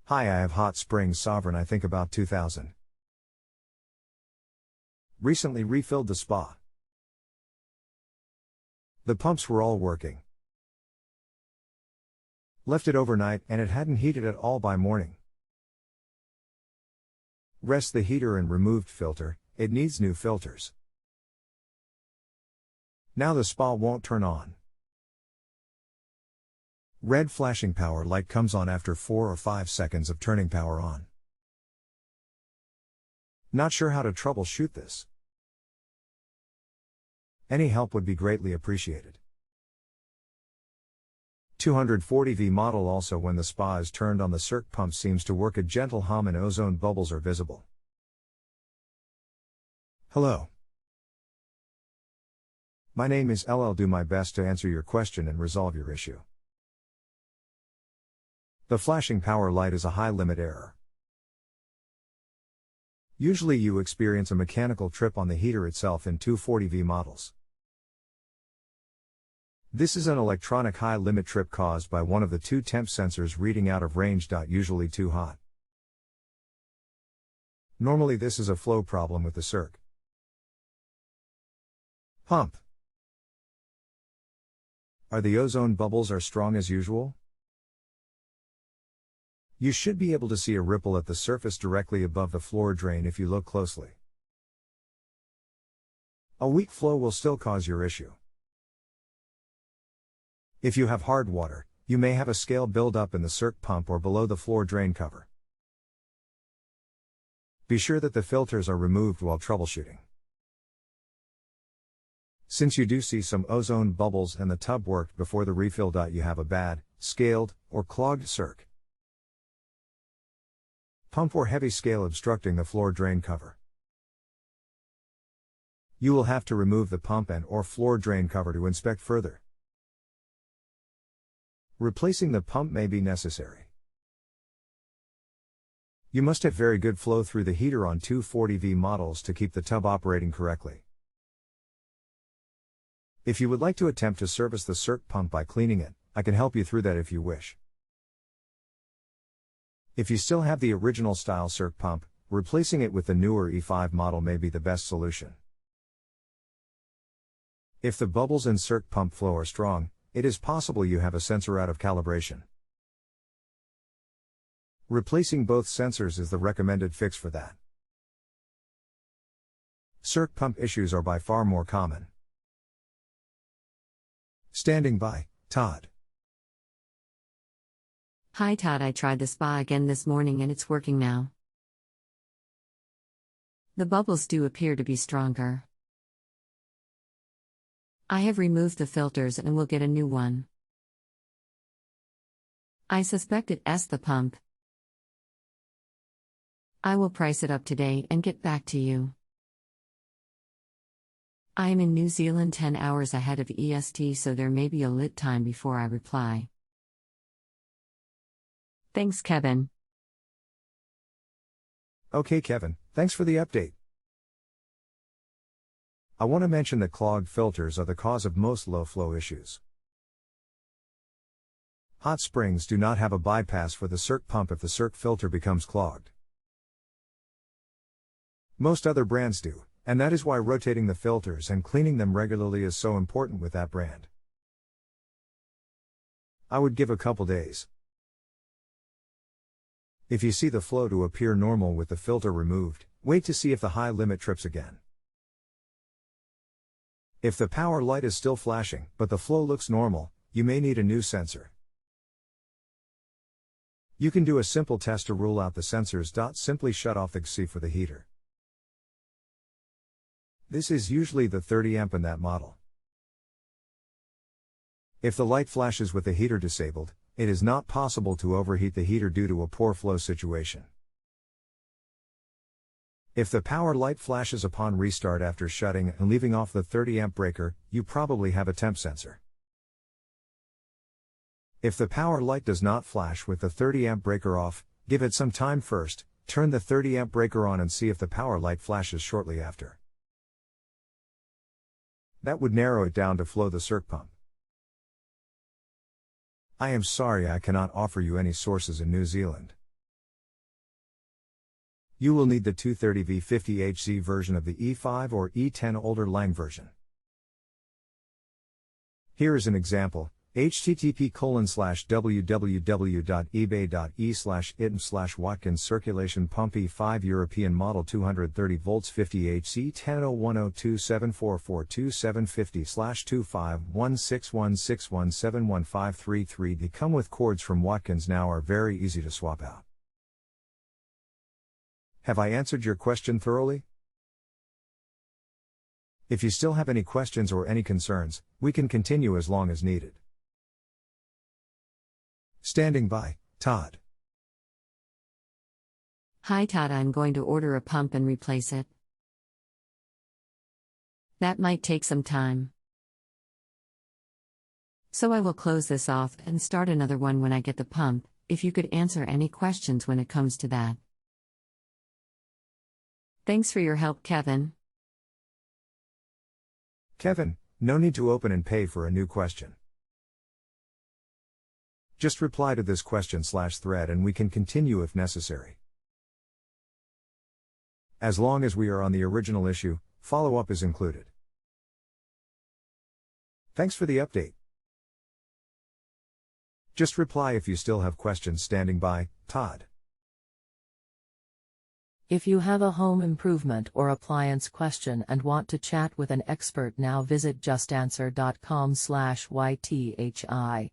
Hi, I have Hot Springs Sovereign, I think about 2000. Recently refilled the spa. The pumps were all working. Left it overnight and it hadn't heated at all by morning. Rest the heater and removed filter, it needs new filters. Now the spa won't turn on. Red flashing power light comes on after 4 or 5 seconds of turning power on. Not sure how to troubleshoot this. Any help would be greatly appreciated. 240V model. Also, when the spa is turned on, the circ pump seems to work a gentle hum and ozone bubbles are visible. Hello. My name is LL. I'll do my best to answer your question and resolve your issue. The flashing power light is a high limit error. Usually you experience a mechanical trip on the heater itself in 240V models. This is an electronic high limit trip caused by one of the two temp sensors reading out of range. Usually too hot. Normally this is a flow problem with the circ pump. Are the ozone bubbles as strong as usual? You should be able to see a ripple at the surface directly above the floor drain if you look closely. A weak flow will still cause your issue. If you have hard water, you may have a scale buildup in the circ pump or below the floor drain cover. Be sure that the filters are removed while troubleshooting. Since you do see some ozone bubbles and the tub worked before the refill. You have a bad, scaled, or clogged circ pump or heavy scale obstructing the floor drain cover. You will have to remove the pump and or floor drain cover to inspect further. Replacing the pump may be necessary. You must have very good flow through the heater on 240V models to keep the tub operating correctly. If you would like to attempt to service the circ pump by cleaning it, I can help you through that if you wish. If you still have the original style circ pump, replacing it with the newer E5 model may be the best solution. If the bubbles in circ pump flow are strong, it is possible you have a sensor out of calibration. Replacing both sensors is the recommended fix for that. Circ pump issues are by far more common. Standing by, Todd. Hi Todd, I tried the spa again this morning and it's working now. The bubbles do appear to be stronger. I have removed the filters and will get a new one. I suspect it's the pump. I will price it up today and get back to you. I am in New Zealand 10 hours ahead of EST, so there may be a lit time before I reply. Thanks, Kevin. Okay, Kevin, thanks for the update. I want to mention that clogged filters are the cause of most low flow issues. Hot springs do not have a bypass for the circ pump if the circ filter becomes clogged. Most other brands do, and that is why rotating the filters and cleaning them regularly is so important with that brand. I would give a couple days. If you see the flow to appear normal with the filter removed, wait to see if the high limit trips again. If the power light is still flashing, but the flow looks normal, you may need a new sensor. You can do a simple test to rule out the sensors. Simply shut off the AC for the heater. This is usually the 30 amp in that model. If the light flashes with the heater disabled, it is not possible to overheat the heater due to a poor flow situation. If the power light flashes upon restart after shutting and leaving off the 30 amp breaker, you probably have a temp sensor. If the power light does not flash with the 30 amp breaker off, give it some time first, turn the 30 amp breaker on and see if the power light flashes shortly after. That would narrow it down to flow the circ pump. I am sorry I cannot offer you any sources in New Zealand. You will need the 230V50HZ version of the E5 or E10 older Lang version. Here is an example. http://www.ebay.e/itm/Watkins circulation pump E5 European model 230 volts 50 HC 10/102/744/2516161715333. The come with cords from Watkins now are very easy to swap out. Have I answered your question thoroughly? If you still have any questions or any concerns, we can continue as long as needed. Standing by, Todd. Hi Todd, I'm going to order a pump and replace it. That might take some time. So I will close this off and start another one when I get the pump, if you could answer any questions when it comes to that. Thanks for your help, Kevin. Kevin, no need to open and pay for a new question. Just reply to this question/thread and we can continue if necessary. As long as we are on the original issue, follow-up is included. Thanks for the update. Just reply if you still have questions. Standing by, Todd. If you have a home improvement or appliance question and want to chat with an expert now, visit JustAnswer.com/YTHI.